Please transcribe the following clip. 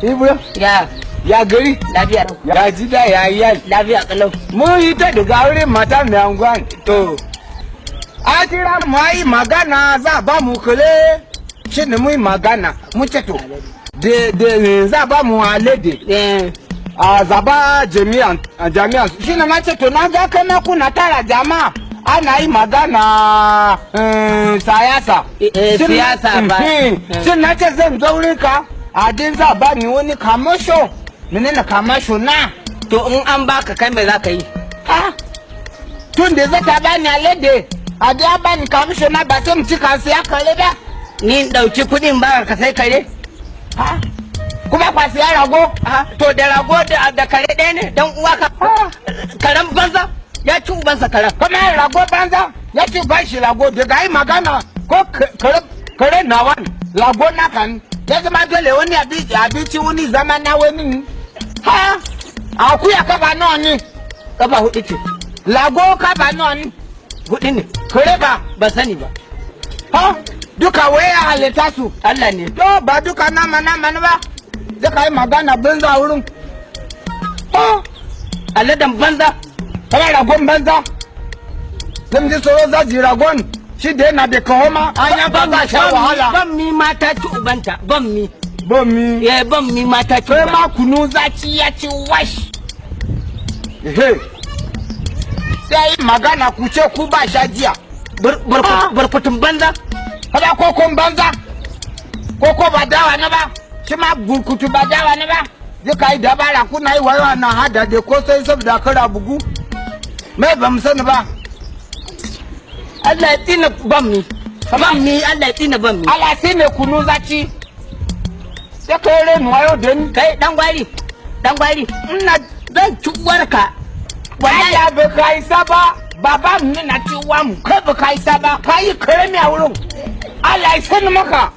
Ibro ya gari lafiya ya ji da ya yi lafiya kalau mun yi ta daga wurin mata mai anguwan to a kira mu yi magana za ba mu kule shi ne mu yi magana mu ce to de za ba mu alede a zaba jami'an shi ne na ce to na ga kana kuna tara jama'a ana yi magana siyasa siyasa ba shi na ce zan zo wurin ka a din za ba ni wani kamasho menene kamasho na to in an baka kai me za ka yi ha tun da zata ba ni alede a da ba ni kamasho na ba sai mu ci kan siya kare da ni dauki kudin ba ka sai kare ha kuma kwa siya rago to da rago da kare ɗaya ne dan uwa ka karen banza ya ci ubansa karen kuma rago banza ya ci ban shi rago daga yi magana ko kare nawa rago na kan ya zama dole wani abinci wani zama na wani ha akuya kafa nawa ne kafa hudu ce lago kafa nawa ne hudu ne kare ba sani ba ha duka waya halitta su Allah ne to ba duka nama ba zaka yi magana banza wurin ha aladan banza kana ragon banza zan ji tsoro za ji ragon shi da yana da kahoma an ya ba sha wahala ban mi mata ci ubanta ban mi ban mi mata ci sai ma kunu zaci ya ci wash sai magana ku ce ku ba sha jiya barkutun banza kada kokon banza koko ba dawa na ba shi ma gurkutu ba dawa na ba zai yi dabara kuna yi wayo na hada da ko sai saboda kara bugu mai ba mu sani ba Allah ya tsina ban mi Allah ya tsina ban mi Allah sai ne kunu zaci sai kai renu wayo da ni kai dan gwari ina zan ci uwarka wallahi ba kai saba baba mu na ci uwa mu kai ba kai saba kai kare mi a wurin Allah ya sani maka